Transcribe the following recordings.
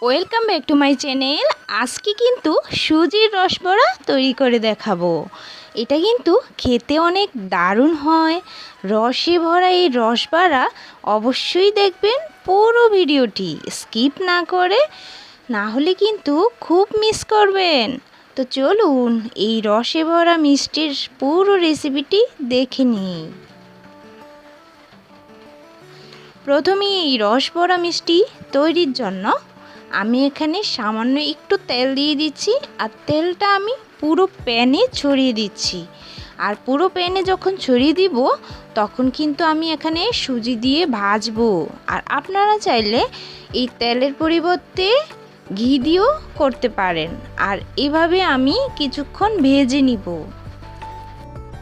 Welcome back to my channel. আজকে কিন্তু সুজির রসবড়া তৈরি করে দেখাবো। এটা কিন্তু খেতে অনেক দারুণ হয়। রসে ভরা এই রসবড়া অবশ্যই দেখবেন পুরো ভিডিওটি স্কিপ না করে, না হলে কিন্তু খুব মিস করবেন। তো চলুন এই রসে ভরা মিষ্টির পুরো রেসিপিটি দেখে নিই। প্রথমে এই রসবড়া মিষ্টি তৈরির জন্য আমি এখানে সামান্য একটু তেল দিয়ে দিচ্ছি, আর তেলটা আমি পুরো প্যানে ছড়িয়ে দিচ্ছি। আর পুরো প্যানে যখন ছড়িয়ে দিব তখন কিন্তু আমি এখানে সুজি দিয়ে ভাজবো। আর আপনারা চাইলে এই তেলের পরিবর্তে ঘি দিয়েও করতে পারেন। আর এভাবে আমি কিছুক্ষণ ভেজে নিব।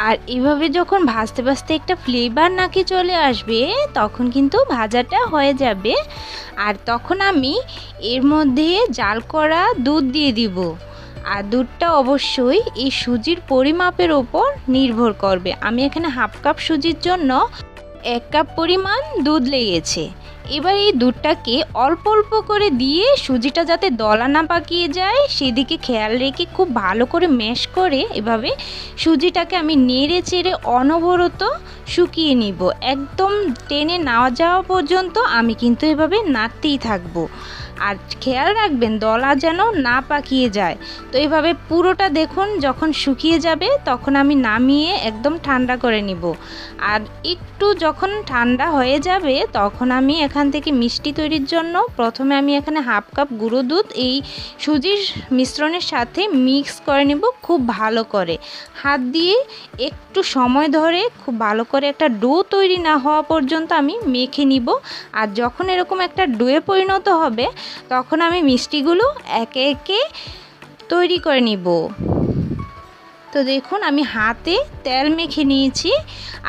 আর এভাবে যখন ভাজতে ভাজতে একটা ফ্লেভার নাকি চলে আসবে তখন কিন্তু ভাজাটা হয়ে যাবে। আর তখন আমি এর মধ্যে জাল করা দুধ দিয়ে দিব। আর দুধটা অবশ্যই এই সুজির পরিমাপের ওপর নির্ভর করবে। আমি এখানে হাফ কাপ সুজির জন্য 1 কাপ পরিমাণ দুধ লেগেছে। এবার এই দুধটাকে অল্প অল্প করে দিয়ে সুজিটা যাতে দলা না পাকিয়ে যায় সেদিকে খেয়াল রেখে খুব ভালো করে ম্যাশ করে এভাবে সুজিটাকে আমি নেড়ে চেড়ে অনবরত শুকিয়ে নিব। একদম টেনে না যাওয়া পর্যন্ত আমি কিন্তু এভাবে নাড়তেই থাকবো। আর খেয়াল রাখবেন দলা যেন না পাকিয়ে যায়। তো এইভাবে পুরোটা দেখুন যখন শুকিয়ে যাবে তখন আমি নামিয়ে একদম ঠান্ডা করে নিব। আর একটু যখন ঠান্ডা হয়ে যাবে তখন আমি এখান থেকে মিষ্টি তৈরির জন্য প্রথমে আমি এখানে হাফ কাপ গুঁড়ো দুধ এই সুজির মিশ্রণের সাথে মিক্স করে নেব খুব ভালো করে। হাত দিয়ে একটু সময় ধরে খুব ভালো করে একটা ডো তৈরি না হওয়া পর্যন্ত আমি মেখে নিব। আর যখন এরকম একটা ডোয়ে পরিণত হবে তখন আমি মিষ্টিগুলো একে একে তৈরি করে নিব। তো দেখুন আমি হাতে তেল মেখে নিয়েছি।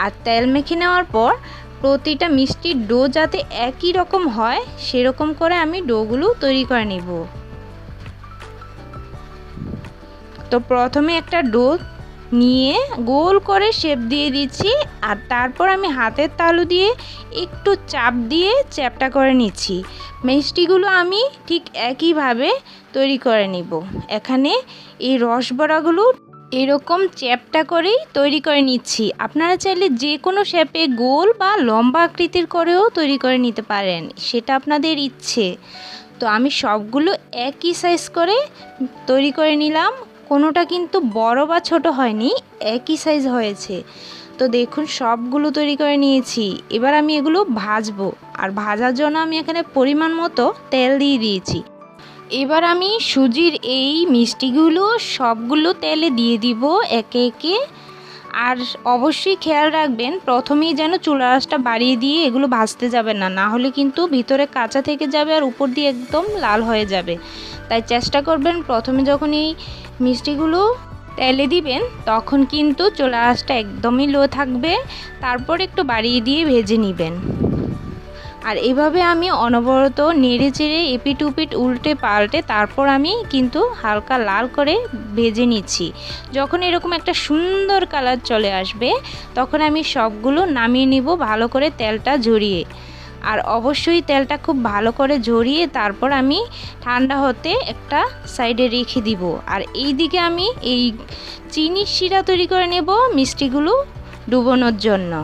আর তেল মেখে নেওয়ার পর প্রতিটা মিষ্টির ডো যাতে একই রকম হয় সেরকম করে আমি ডোগুলো তৈরি করে নিব। তো প্রথমে একটা ডো নিয়ে গোল করে শেপ দিয়ে দিচ্ছি। আর তারপর আমি হাতের তালু দিয়ে একটু চাপ দিয়ে চ্যাপটা করে নিচ্ছি। মিষ্টিগুলো আমি ঠিক একইভাবে তৈরি করে নিব। এখানে এই রসবড়াগুলো এরকম চ্যাপটা করেই তৈরি করে নিচ্ছি। আপনারা চাইলে যে কোনো শেপে গোল বা লম্বা আকৃতির করেও তৈরি করে নিতে পারেন, সেটা আপনাদের ইচ্ছে। তো আমি সবগুলো একই সাইজ করে তৈরি করে নিলাম। কোনোটা কিন্তু বড় বা ছোট হয়নি, একই সাইজ হয়েছে। তো দেখুন সবগুলো তৈরি করে নিয়েছি। এবার আমি এগুলো ভাজবো। আর ভাজার জন্য আমি এখানে পরিমাণ মতো তেল দিয়ে দিয়েছি। এবার আমি সুজির এই মিষ্টিগুলো সবগুলো তেলে দিয়ে দিব একে একে। আর অবশ্যই খেয়াল রাখবেন প্রথমেই যেন চুলা আঁচটা বাড়িয়ে দিয়ে এগুলো ভাজতে যাবেন না, না হলে কিন্তু ভিতরে কাঁচা থেকে যাবে আর উপর দিয়ে একদম লাল হয়ে যাবে। তাই চেষ্টা করবেন প্রথমে যখন এই মিষ্টিগুলো তেলে দিবেন তখন কিন্তু চুলা আঁচটা একদমই লো থাকবে, তারপর একটু বাড়িয়ে দিয়ে ভেজে নেবেন। আর এইভাবে আমি অনবরত নেড়ে চেড়ে এপিট উপিট উল্টে পাল্টে তারপর আমি কিন্তু হালকা লাল করে ভেজে নিচ্ছি। যখন এরকম একটা সুন্দর কালার চলে আসবে তখন আমি সবগুলো নামিয়ে নিব ভালো করে তেলটা ঝরিয়ে। আর অবশ্যই তেলটা খুব ভালো করে ঝরিয়ে তারপর আমি ঠান্ডা হতে একটা সাইডে রেখে দিব। আর এই দিকে আমি এই চিনির শিরা তৈরি করে নেব মিষ্টিগুলো ডুবোনোর জন্য।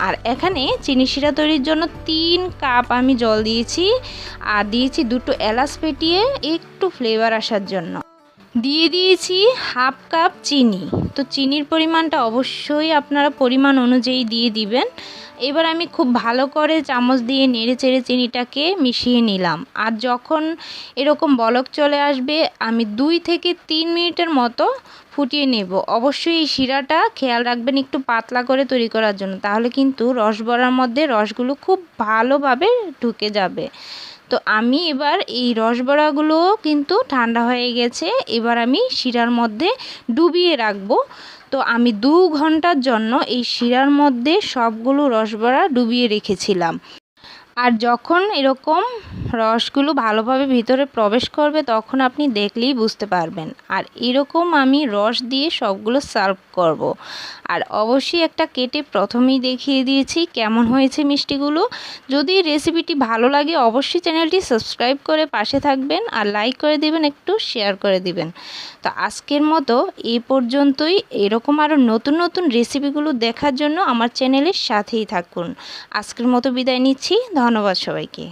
আর এখানে চিনি শিরা তৈরির জন্য 3 কাপ আমি জল দিয়েছি। আর দিয়েছি 2টো এলাচ ফেটিয়ে একটু ফ্লেভার আসার জন্য। দিয়ে দিয়েছি হাফ কাপ চিনি। তো চিনির পরিমাণটা অবশ্যই আপনারা পরিমাণ অনুযায়ী দিয়ে দিবেন। এবার আমি খুব ভালো করে চামচ দিয়ে নেড়ে চেড়ে চিনিটাকে মিশিয়ে নিলাম। আর যখন এরকম বলক চলে আসবে আমি 2 থেকে 3 মিনিটের মতো ফুটিয়ে নেব। অবশ্যই এই শিরাটা খেয়াল রাখবেন একটু পাতলা করে তৈরি করার জন্য, তাহলে কিন্তু রসবড়ার মধ্যে রসগুলো খুব ভালোভাবে ঢুকে যাবে। তো আমি এবার এই রসবড়াগুলো কিন্তু ঠান্ডা হয়ে গেছে, এবার আমি শিরার মধ্যে ডুবিয়ে রাখবো। তো আমি 2 ঘন্টার জন্য এই শিরার মধ্যে সবগুলো রসবড়া ডুবিয়ে রেখেছিলাম। আর যখন এরকম রসগুলো ভালোভাবে ভিতরে প্রবেশ করবে তখন আপনি দেখলেই বুঝতে পারবেন। আর এরকম আমি রস দিয়ে সবগুলো সার্ভ করব। আর অবশ্যই একটা কেটে প্রথমেই দেখিয়ে দিয়েছি কেমন হয়েছে মিষ্টিগুলো। যদি রেসিপিটি ভালো লাগে অবশ্যই চ্যানেলটি সাবস্ক্রাইব করে পাশে থাকবেন, আর লাইক করে দিবেন, একটু শেয়ার করে দিবেন। তো আজকের মতো এই পর্যন্তই। এরকম আরও নতুন নতুন রেসিপিগুলো দেখার জন্য আমার চ্যানেলের সাথেই থাকুন। আজকের মতো বিদায় নিচ্ছি। ধন্যবাদ সবাইকে।